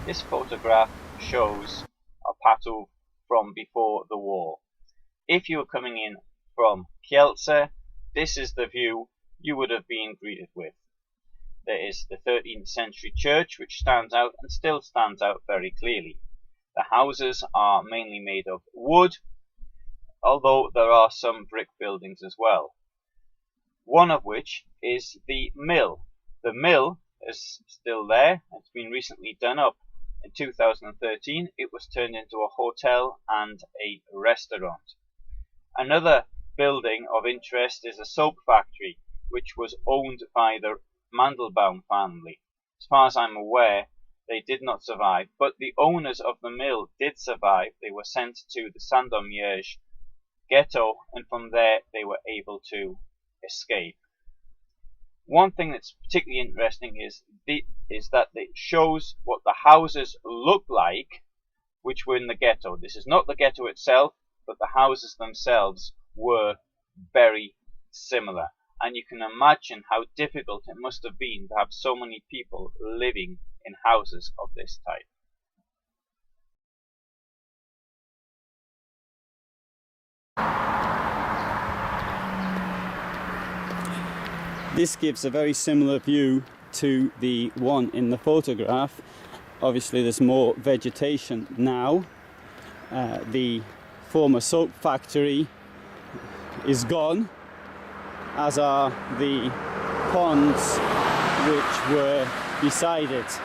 This photograph shows Opatów from before the war. If you were coming in from Kielce, this is the view you would have been greeted with. There is the 13th century church, which stands out and still stands out very clearly. The houses are mainly made of wood, although there are some brick buildings as well. One of which is the mill. The mill is still there. It's been recently done up. In 2013, it was turned into a hotel and a restaurant. Another building of interest is a soap factory, which was owned by the Mandelbaum family. As far as I'm aware, they did not survive, but the owners of the mill did survive. They were sent to the Sandomierz ghetto, and from there they were able to escape. One thing that's particularly interesting is that it shows what the houses look like which were in the ghetto. This is not the ghetto itself, but the houses themselves were very similar. And you can imagine how difficult it must have been to have so many people living in houses of this type. This gives a very similar view to the one in the photograph. Obviously there's more vegetation now. The former soap factory is gone, as are the ponds which were beside it.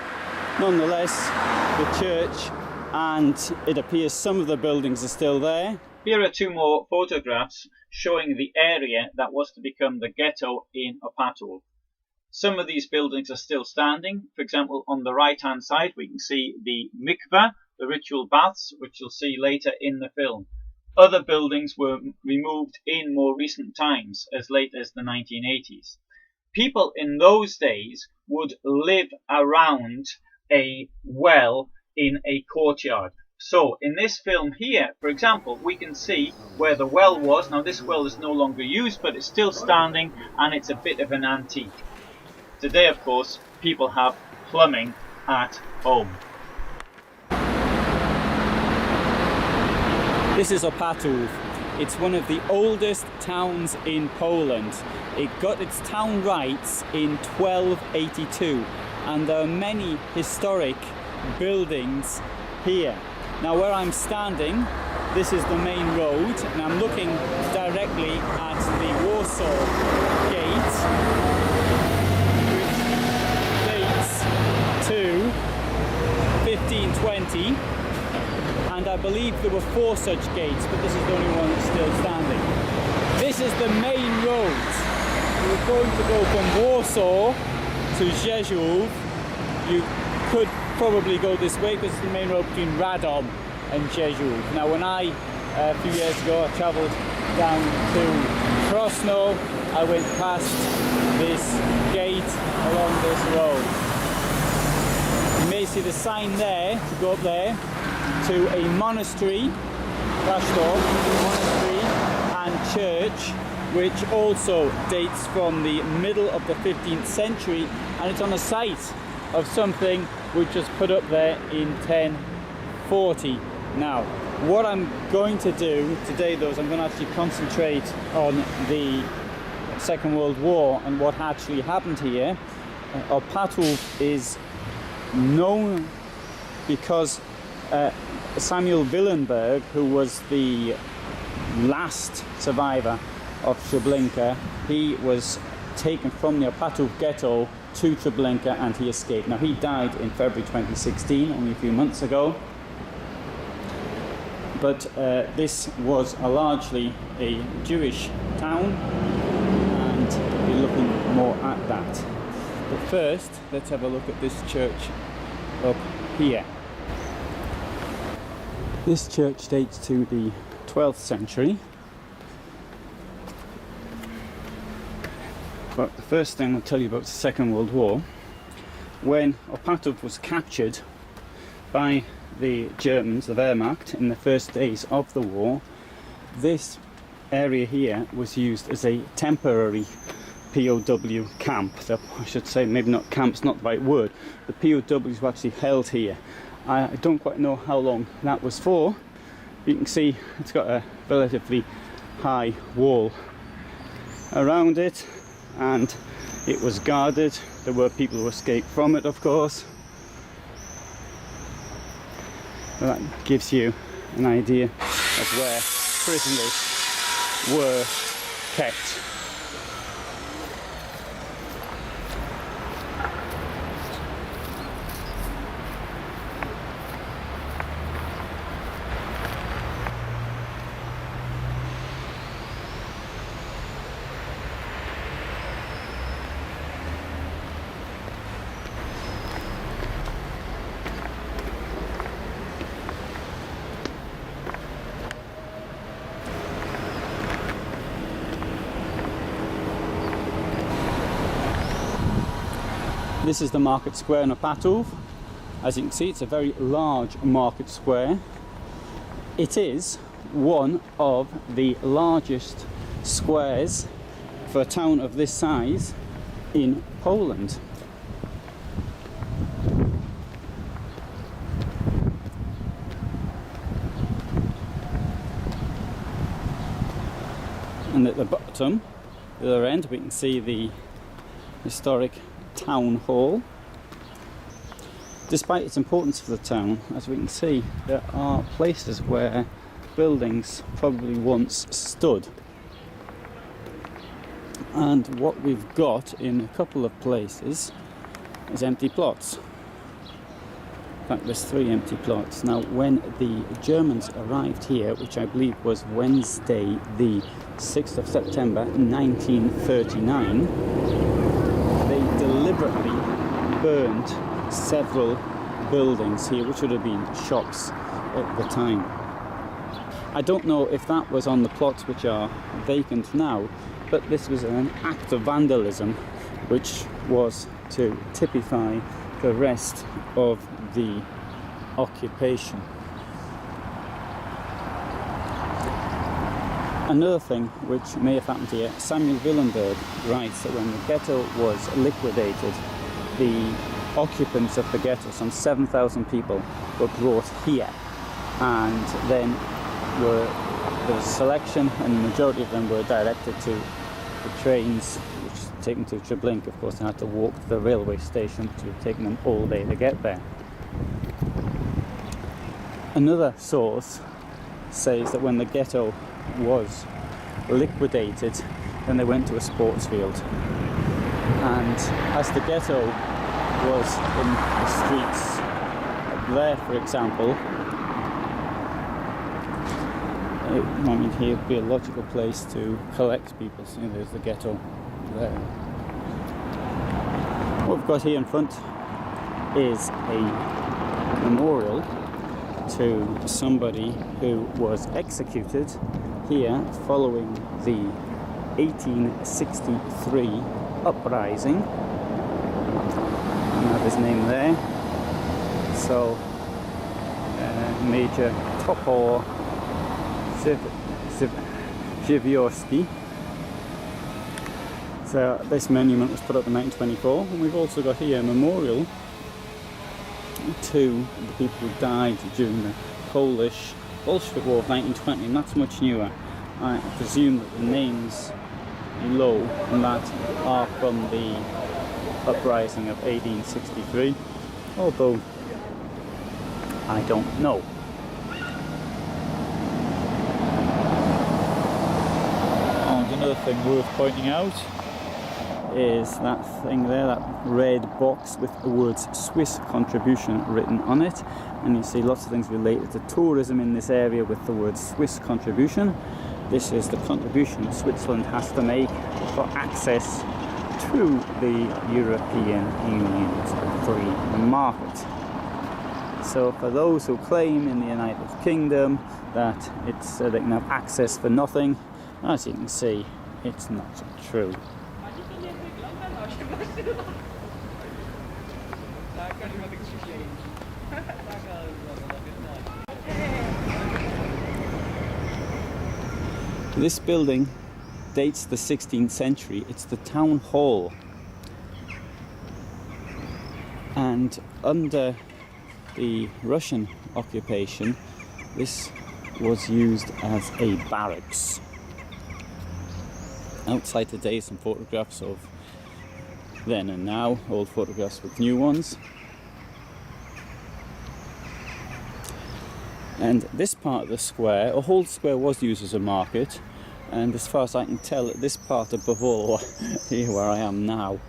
Nonetheless, the church and it appears some of the buildings are still there. Here are two more photographs showing the area that was to become the ghetto in Opatów. Some of these buildings are still standing. For example, on the right hand side we can see the mikveh, the ritual baths, which you'll see later in the film. Other buildings were removed in more recent times, as late as the 1980s. People in those days would live around a well in a courtyard. So in this film here, for example, we can see where the well was. Now this well is no longer used, but it's still standing and it's a bit of an antique. Today, of course, people have plumbing at home. This is Opatów. It's one of the oldest towns in Poland. It got its town rights in 1282, and there are many historic buildings here. Now where I'm standing, this is the main road, and I'm looking directly at the Warsaw Gate, which dates to 1520, and I believe there were 4 such gates, but this is the only one that's still standing. This is the main road. We're going to go from Warsaw to Rzeszów. You could probably go this way because it's the main road between Radom and Rzeszów. Now when a few years ago, I travelled down to Krosno, I went past this gate along this road. You may see the sign there to go up there to a monastery, monastery and church, which also dates from the middle of the 15th century, and it's on the site of something which was put up there in 1040. Now, what I'm going to do today, though, is I'm going to actually concentrate on the Second World War and what actually happened here. Opatów is known because Samuel Willenburg, who was the last survivor of Treblinka, he was taken from the Opatów ghetto to Treblinka and he escaped. Now he died in February 2016, only a few months ago. But this was largely a Jewish town, and we'll be looking more at that. But first, let's have a look at this church up here. This church dates to the 12th century. But the first thing I'll tell you about the Second World War. When Opatów was captured by the Germans, the Wehrmacht, in the first days of the war, this area here was used as a temporary POW camp. I should say, maybe not camp's not the right word. The POWs were actually held here, I don't quite know how long that was for. You can see it's got a relatively high wall around it, and it was guarded. There were people who escaped from it, of course. Well, that gives you an idea of where prisoners were kept. This is the market square in Opatów. As you can see, it's a very large market square. It is one of the largest squares for a town of this size in Poland. And at the bottom, the other end, we can see the historic town hall. Despite its importance for the town, as we can see, there are places where buildings probably once stood. And what we've got in a couple of places is empty plots. In fact, there's 3 empty plots. Now, when the Germans arrived here, which I believe was Wednesday the 6th of September 1939, they deliberately burned several buildings here, which would have been shops at the time. I don't know if that was on the plots which are vacant now, but this was an act of vandalism which was to typify the rest of the occupation. Another thing which may have happened here, Samuel Willenburg writes that when the ghetto was liquidated, the occupants of the ghetto, some 7,000 people, were brought here, and then there was a selection, and the majority of them were directed to the trains which take them to Treblinka. Of course, they had to walk to the railway station, which would have taken them all day to get there. Another source says that when the ghetto was liquidated, then they went to a sports field, and as the ghetto was in the streets there, for example, here would be a logical place to collect people. So there's the ghetto there. What we've got here in front is a memorial to somebody who was executed here following the 1863 uprising. I have his name there. So Major Topor Żywiorski. So this monument was put up in 1924, and we've also got here a memorial to the people who died during the Polish Bolshevik War of 1920, and that's much newer. I presume that the names below and that are from the uprising of 1863, although I don't know. And another thing worth pointing out is that thing there, that red box with the words Swiss contribution written on it, and you see lots of things related to tourism in this area with the word Swiss contribution. This is the contribution Switzerland has to make for access to the European Union's free market. So for those who claim in the United Kingdom that it's they can have access for nothing, as you can see, it's not true. This building dates the 16th century. It's the town hall, and under the Russian occupation, this was used as a barracks. Outside today, some photographs of then and now, old photographs with new ones. And this part of the square, a whole square was used as a market, and as far as I can tell, this part above all, here where I am now,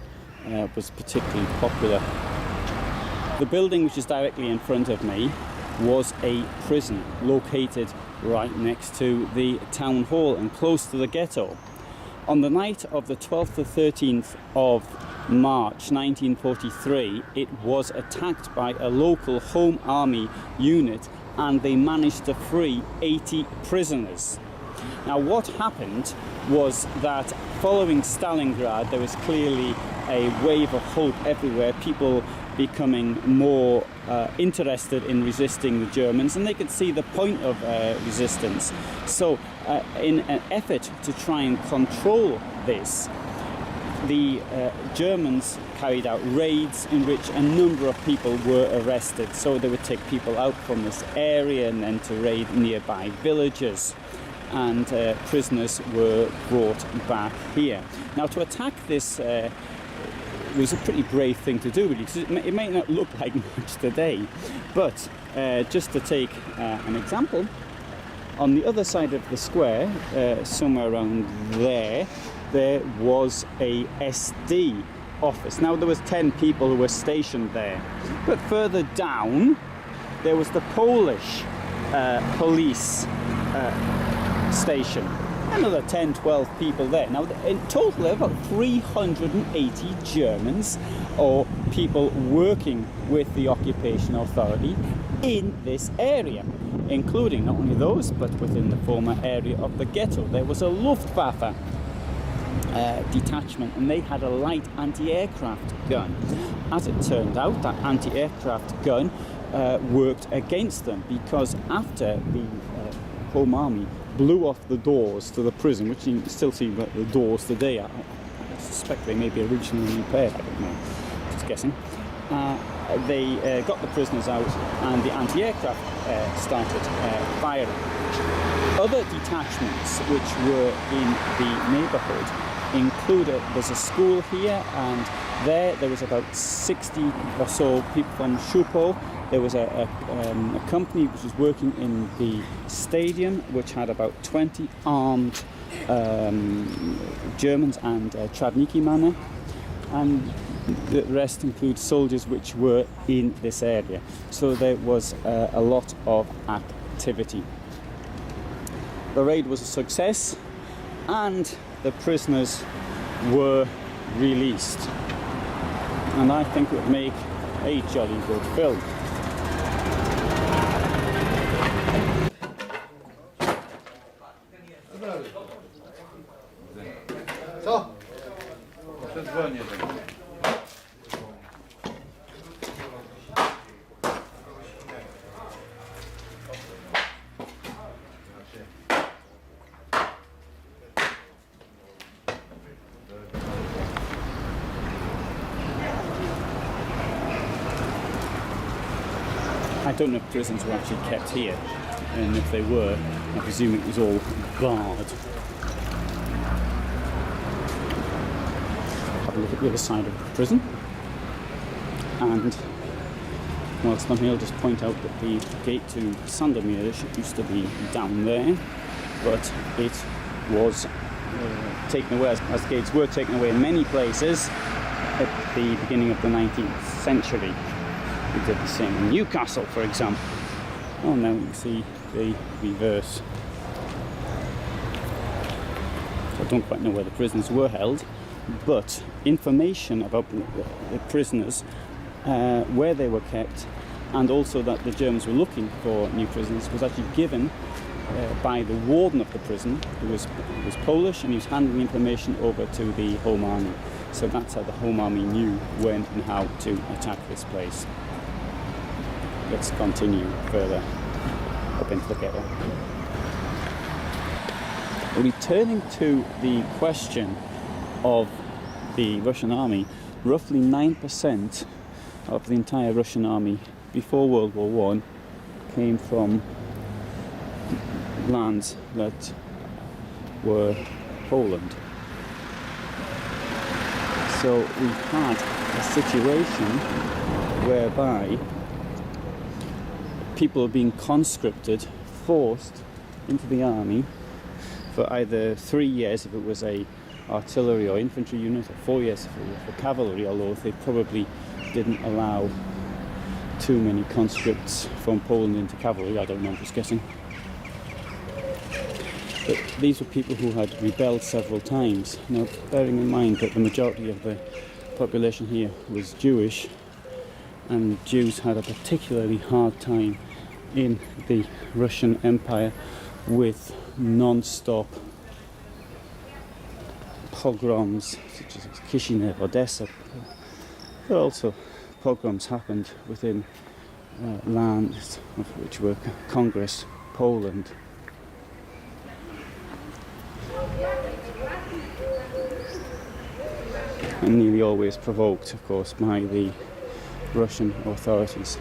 was particularly popular. The building which is directly in front of me was a prison located right next to the town hall and close to the ghetto. On the night of the 12th to 13th of March 1943, it was attacked by a local Home Army unit, and they managed to free 80 prisoners. Now, what happened was that following Stalingrad, there was clearly a wave of hope everywhere, people becoming more interested in resisting the Germans, and they could see the point of resistance. So in an effort to try and control this, the Germans carried out raids in which a number of people were arrested. So they would take people out from this area and then to raid nearby villages, and prisoners were brought back here. Now, to attack this was a pretty brave thing to do, really, because it may not look like much today, but just to take an example, on the other side of the square, somewhere around there was a SD office. Now, there was 10 people who were stationed there, but further down there was the Polish police station. Another 10-12 people there. Now, in total, there were about 380 Germans or people working with the occupation authority in this area, including not only those, but within the former area of the ghetto. There was a Luftwaffe detachment, and they had a light anti-aircraft gun. As it turned out, that anti-aircraft gun worked against them, because after the Home Army blew off the doors to the prison, which you can still see the doors today. I suspect they may be originally repaired, I don't know, just guessing. They got the prisoners out, and the anti-aircraft started firing. Other detachments which were in the neighbourhood included, there's a school here, and there was about 60 or so people from Schupo. There was a company which was working in the stadium, which had about 20 armed Germans and Travniki manner, and the rest include soldiers which were in this area. So there was a lot of activity. The raid was a success, and the prisoners were released, and I think it would make a jolly good film. Co? Przedzwonię do mnie. I don't know if prisons were actually kept here, and if they were, I presume it was all barred. Have a look at the other side of the prison, and whilst I'm here, I'll just point out that the gate to Sandomir used to be down there, but it was taken away, as gates were taken away in many places at the beginning of the 19th century. We did the same in Newcastle, for example. Oh, now you can see the reverse. I don't quite know where the prisoners were held, but information about the prisoners, where they were kept, and also that the Germans were looking for new prisoners, was actually given by the warden of the prison, who was Polish, and he was handing information over to the Home Army. So that's how the Home Army knew when and how to attack this place. Let's continue further up into the ghetto. Returning to the question of the Russian army, roughly 9% of the entire Russian army before World War One came from lands that were Poland. So we had a situation whereby people were being conscripted, forced into the army for either 3 years if it was a artillery or infantry unit, or 4 years if it was for cavalry, although they probably didn't allow too many conscripts from Poland into cavalry, I don't know, I'm just guessing. But these were people who had rebelled several times. Now, bearing in mind that the majority of the population here was Jewish, and Jews had a particularly hard time in the Russian Empire with non-stop pogroms such as Kishinev, Odessa, but also pogroms happened within lands of which were Congress, Poland. And nearly always provoked, of course, by the Russian authorities.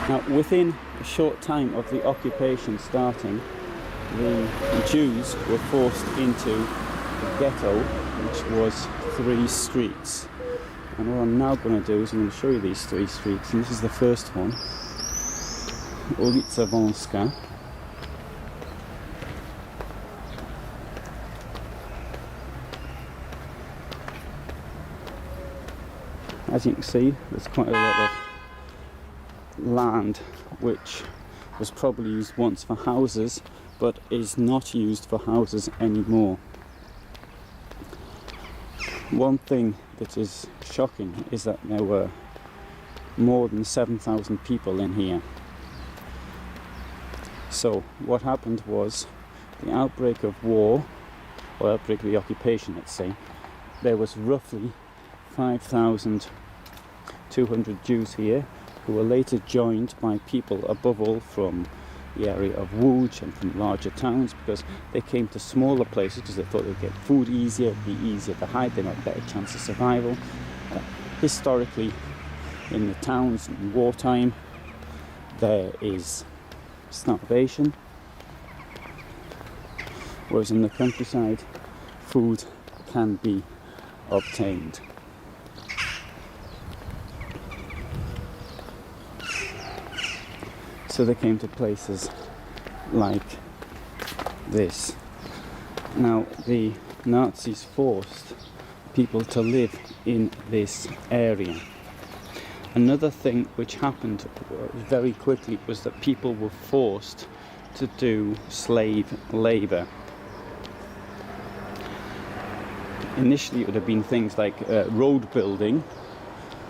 Now, within a short time of the occupation starting, the Jews were forced into the ghetto, which was 3 streets. And what I'm now going to do is I'm going to show you these 3 streets, and this is the first one, Ulica Wąska. As you can see, there's quite a lot of land which was probably used once for houses, but is not used for houses anymore. One thing that is shocking is that there were more than 7,000 people in here. So what happened was the outbreak of war, or outbreak of the occupation, let's say, there was roughly 5,200 Jews here, who were later joined by people above all from the area of Łódź and from larger towns, because they came to smaller places because they thought they'd get food easier, it'd be easier to hide, they'd have a better chance of survival. Historically, in the towns in wartime, there is starvation, whereas in the countryside, food can be obtained. So they came to places like this. Now, the Nazis forced people to live in this area. Another thing which happened very quickly was that people were forced to do slave labour. Initially it would have been things like road building,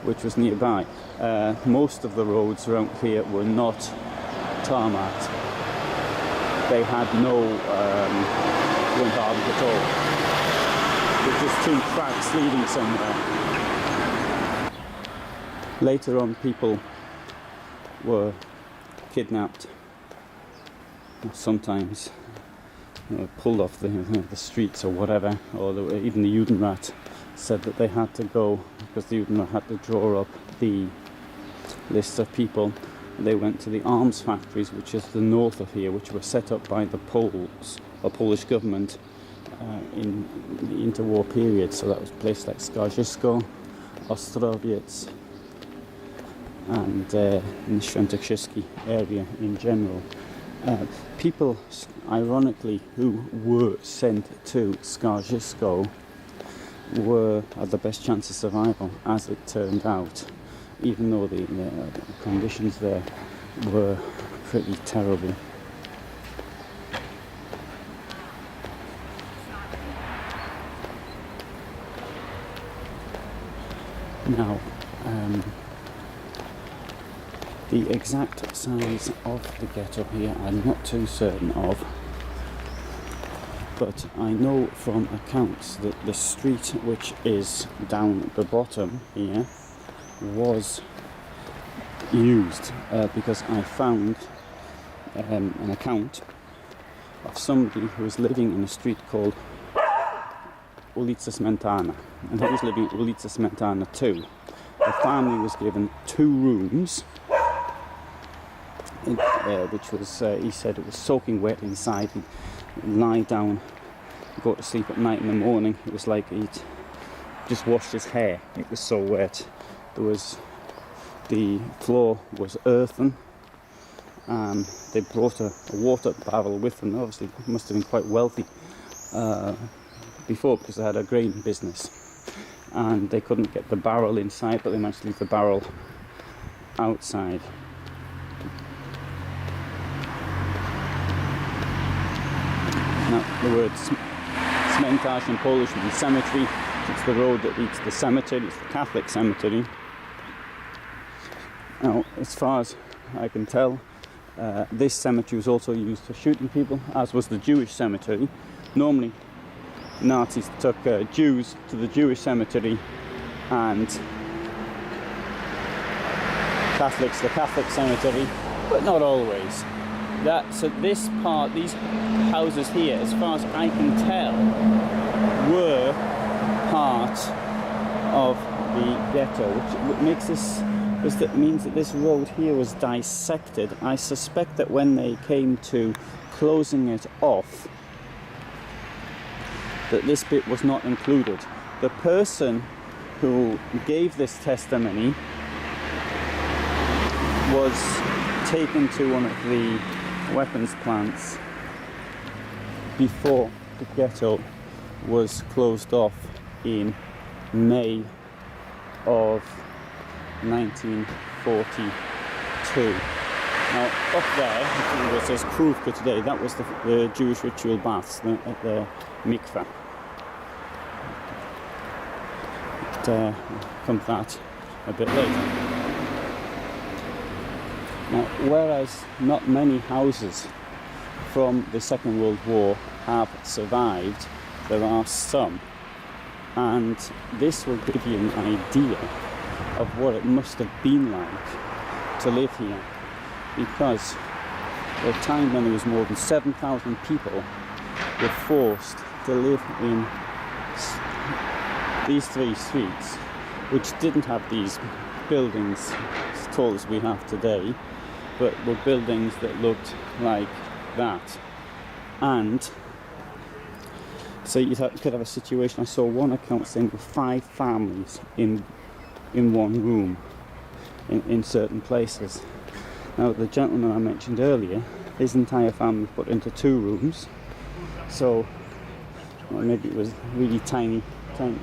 which was nearby. Most of the roads around here were not tarmacked. They had no wind hardens at all. There were just 2 tracks leading somewhere. Later on, people were kidnapped, sometimes pulled off the streets or whatever, or even the Judenrat said that they had to go because the Judenrat had to draw up the list of people. They went to the arms factories, which is the north of here, which were set up by the Poles, or Polish government, in the interwar period. So that was places like Skarżysko, Ostrowiec, and in the Świętokrzyski area in general. People, ironically, who were sent to Skarżysko had the best chance of survival, as it turned out, even though the conditions there were pretty terrible. Now, the exact size of the ghetto here I'm not too certain of, but I know from accounts that the street which is down the bottom here was used, because I found an account of somebody who was living in a street called Ulica Smetana, and he was living at Ulica Smetana too. The family was given 2 rooms, which was, he said it was soaking wet inside. He'd lie down, go to sleep at night. In the morning it was like he'd just washed his hair, it was so wet. The floor was earthen, and they brought a water barrel with them. Obviously must have been quite wealthy before, because they had a grain business, and they couldn't get the barrel inside, but they managed to leave the barrel outside. Now the word cmentarz in Polish means cemetery. It's the road that leads to the cemetery. It's the Catholic cemetery. Now, as far as I can tell, this cemetery was also used for shooting people, as was the Jewish cemetery. Normally, Nazis took Jews to the Jewish cemetery, and Catholics to the Catholic cemetery, but not always. So this part, these houses here, as far as I can tell, were part of the ghetto, which makes this, that means that this road here was dissected. I suspect that when they came to closing it off, that this bit was not included. The person who gave this testimony was taken to one of the weapons plants before the ghetto was closed off in May of 1942. Now up there, where it says Kruvka today, that was the Jewish ritual baths at the mikveh. But come to that a bit later. Now, whereas not many houses from the Second World War have survived, there are some, and this will give you an idea of what it must have been like to live here, because at a time when there was more than 7,000 people were forced to live in these 3 streets, which didn't have these buildings as tall as we have today, but were buildings that looked like that. And so you could have a situation, I saw one account saying there were 5 families in one room in certain places. Now the gentleman I mentioned earlier, his entire family was put into 2 rooms, so maybe it was really tiny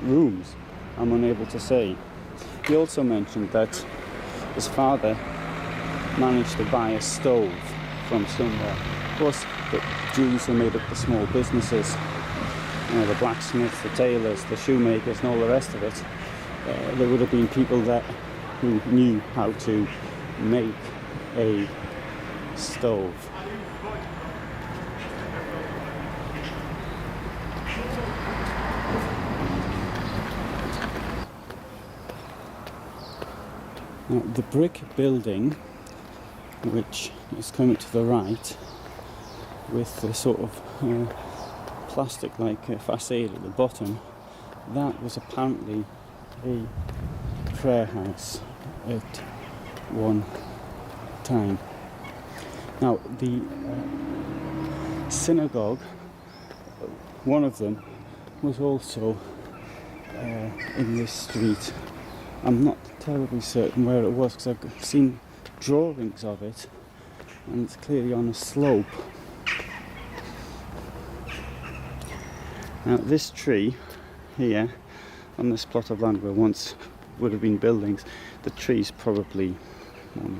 rooms, I'm unable to say. He also mentioned that his father managed to buy a stove from somewhere. Of course, the Jews who made up the small businesses, the blacksmiths, the tailors, the shoemakers and all the rest of it, there would have been people who knew how to make a stove. Now, the brick building, which is coming to the right, with the sort of plastic-like facade at the bottom, that was apparently a prayer house at one time. Now, the synagogue, one of them, was also in this street. I'm not terribly certain where it was, because I've seen drawings of it, and it's clearly on a slope. Now, this tree here, on this plot of land where once would have been buildings, the tree's probably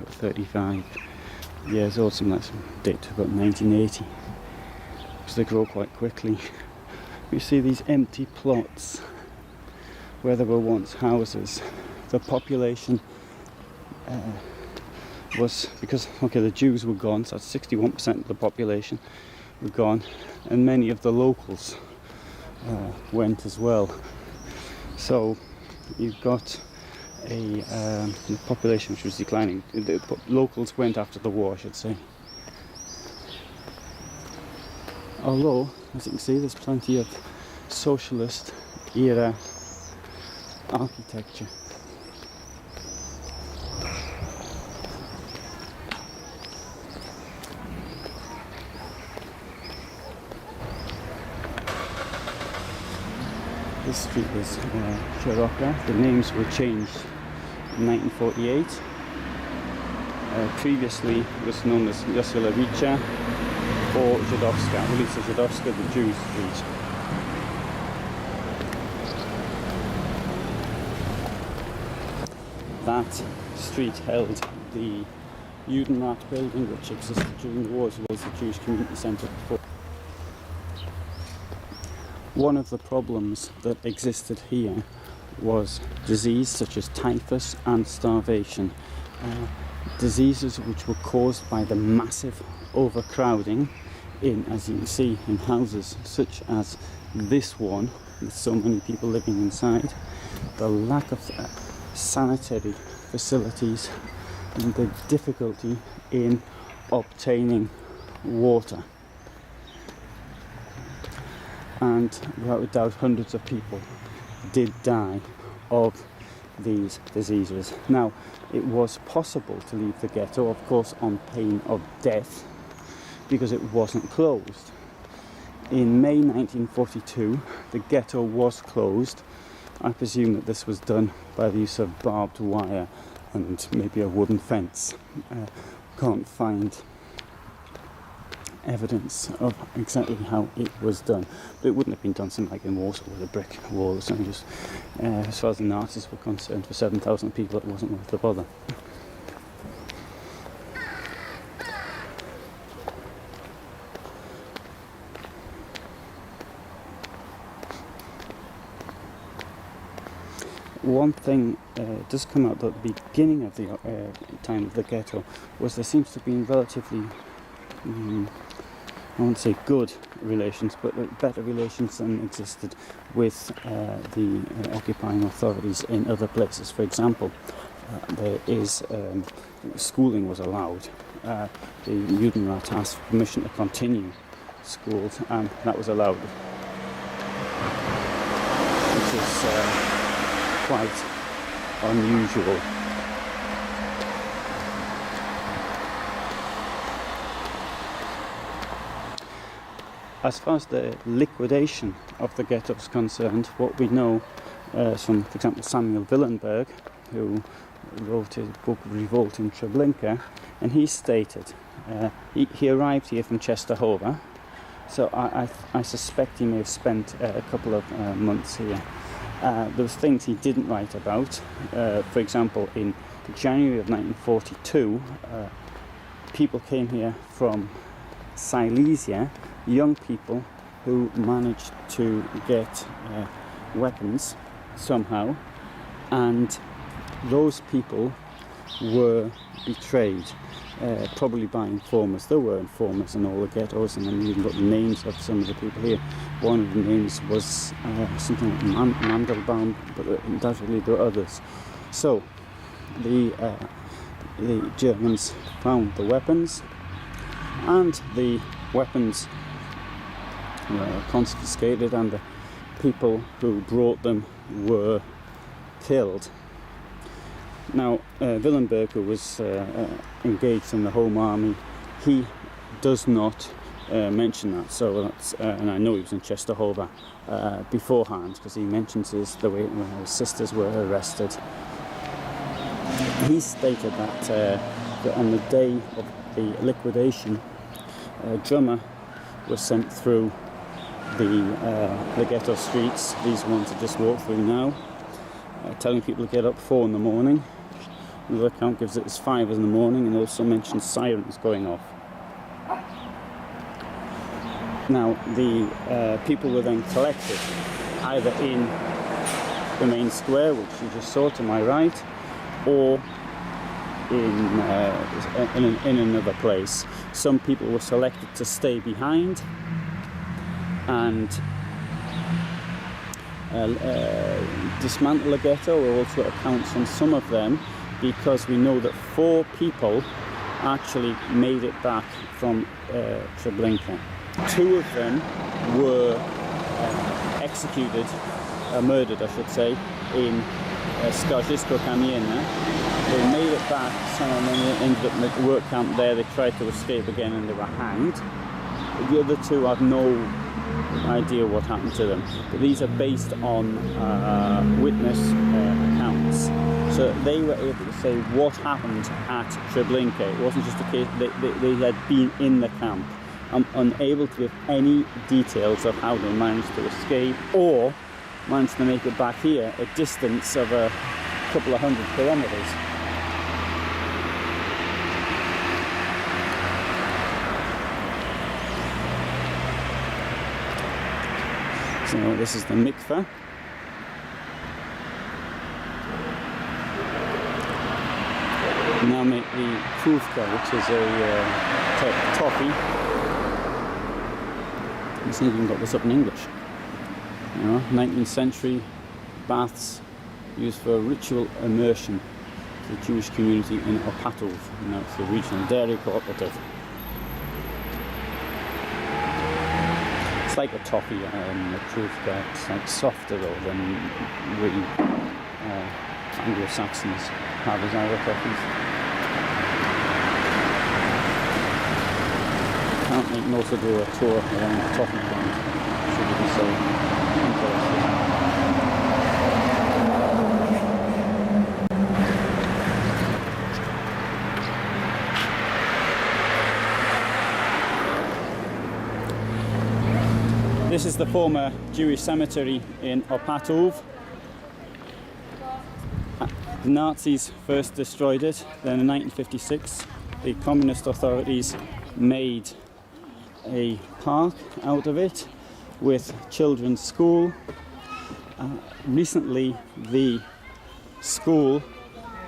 35 years old, something like that, date to about 1980, because they grow quite quickly. You see these empty plots where there were once houses. The population was, because the Jews were gone, so that's 61% of the population were gone, and many of the locals went as well. So you've got a population which was declining. The locals went after the war, I should say. Although, as you can see, there's plenty of socialist era architecture. This street is Szeroka. The names were changed in 1948. Previously it was known as Jasławicza or Żydowska, ulica Żydowska, the Jews' street. That street held the Judenrat building, which existed during the war, as well as the Jewish community centre before. One of the problems that existed here was disease such as typhus and starvation. Diseases which were caused by the massive overcrowding in, as you can see, in houses such as this one, with so many people living inside, the lack of sanitary facilities and the difficulty in obtaining water. And without a doubt hundreds of people did die of these diseases. Now, it was possible to leave the ghetto, of course, on pain of death, because it wasn't closed. In May 1942, the ghetto was closed. I presume that this was done by the use of barbed wire and maybe a wooden fence. Can't find evidence of exactly how it was done, but it wouldn't have been done something like in Warsaw with a brick wall or something. Just as far as the Nazis were concerned, for 7,000 people it wasn't worth the bother. One thing does come out at the beginning of the time of the ghetto was there seems to have been relatively I won't say good relations, but better relations than existed with the occupying authorities in other places. For example, there is schooling was allowed. The Judenrat asked for permission to continue schools, and that was allowed, which is quite unusual. As far as the liquidation of the ghetto is concerned, what we know from, for example, Samuel Willenburg, who wrote his book Revolt in Treblinka, and he stated, he arrived here from Częstochowa, so I suspect he may have spent a couple of months here. There was things he didn't write about. For example, in January of 1942, people came here from Silesia, young people who managed to get weapons somehow, and those people were betrayed, probably by informers. There were informers in all the ghettos, and then you've got the names of some of the people here. One of the names was something like Mandelbaum, but undoubtedly there were others. So the Germans found the weapons, and the weapons were confiscated, and the people who brought them were killed. Now, Willenburg, who was engaged in the Home Army, he does not mention that. So that's, and I know he was in Częstochowa beforehand, because he mentions the way when his sisters were arrested. He stated that on the day of the liquidation, a drummer was sent through the ghetto streets, these ones I just walked through now, telling people to get up 4 in the morning. Another account gives it as 5 in the morning, and also mentions sirens going off. Now, the people were then collected either in the main square, which you just saw to my right, or in another place. Some people were selected to stay behind and dismantle the ghetto. There are also accounts from some of them, because we know that 4 people actually made it back from Treblinka. 2 of them were executed murdered, I should say, in Skarżysko Kamienne. They made it back, some of them ended up at the work camp there. They tried to escape again and they were hanged. The other two have no idea what happened to them, but these are based on witness accounts. So they were able to say what happened at Treblinka. It wasn't just a case they had been in the camp. I'm unable to give any details of how they managed to escape or managed to make it back here, a distance of a couple of 100 kilometers. So this is the mikveh. Now make the kruvka, which is a type of toffee. I think you can got this up in English. You know, 19th century baths used for ritual immersion for the Jewish community in Opatów. Now it's the regional dairy cooperative. It's like a toffee, a kruvka. It's like softer though than we Anglo-Saxons have as our toffees. Apparently you can also do a tour around the toffee plant, should you be so interested. This is the former Jewish cemetery in Opatów. The Nazis first destroyed it, then in 1956 the communist authorities made a park out of it with children's school. Recently the school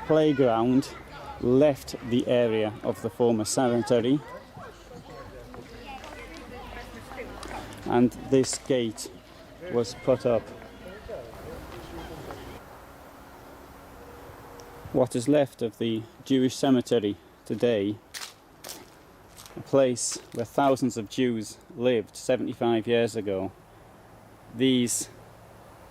playground left the area of the former cemetery, and this gate was put up. What is left of the Jewish cemetery today, a place where thousands of Jews lived 75 years ago. These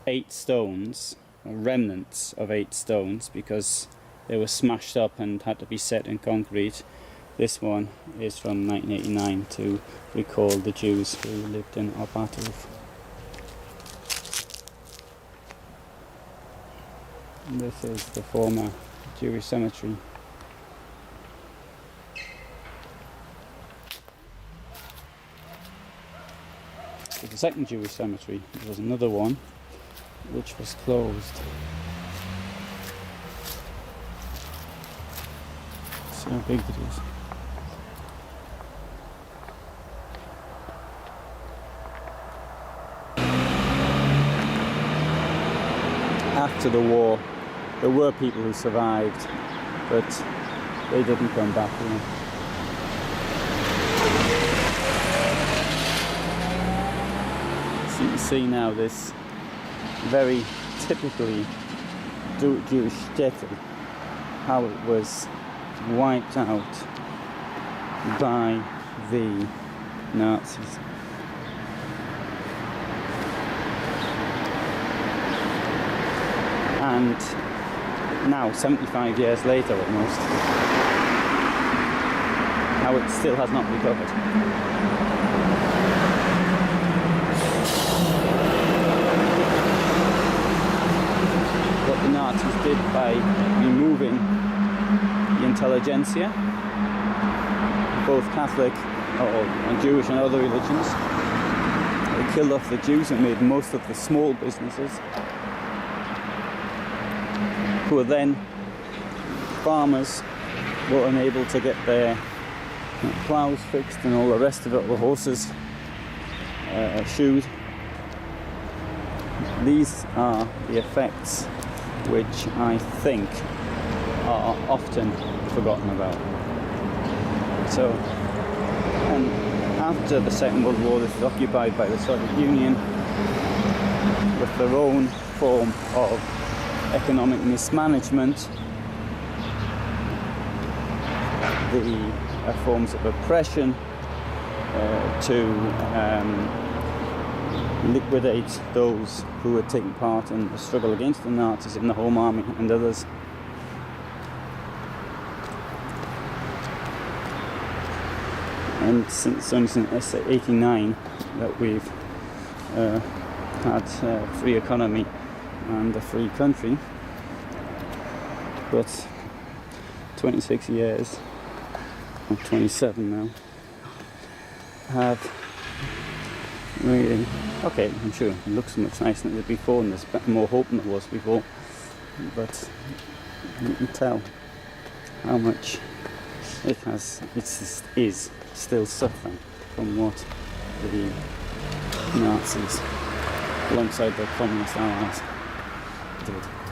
8 stones, or remnants of 8 stones, because they were smashed up and had to be set in concrete. This one is from 1989 to recall the Jews who lived in Opatów. This is the former Jewish cemetery. The second Jewish cemetery, there was another one which was closed. See how big it is. After the war, there were people who survived, but they didn't come back here. So you can see now this very typically Jewish ghetto, how it was wiped out by the Nazis. And now, 75 years later almost, how it still has not recovered. What the Nazis did by removing the intelligentsia, both Catholic and Jewish and other religions, they killed off the Jews and made most of the small businesses, who were then farmers, were unable to get their ploughs fixed and all the rest of it, the horses shoed. These are the effects which I think are often forgotten about. So, and after the Second World War, this was occupied by the Soviet Union with their own form of economic mismanagement, the forms of oppression to liquidate those who had taken part in the struggle against the Nazis in the Home Army and others. And only since 89 that we've had a free economy and a free country, but 26 years, or 27 now, have really, okay, I'm sure it looks much nicer than it did before and there's more hope than there was before, but you can tell how much it is still suffering from what the Nazis, alongside their communist allies, did.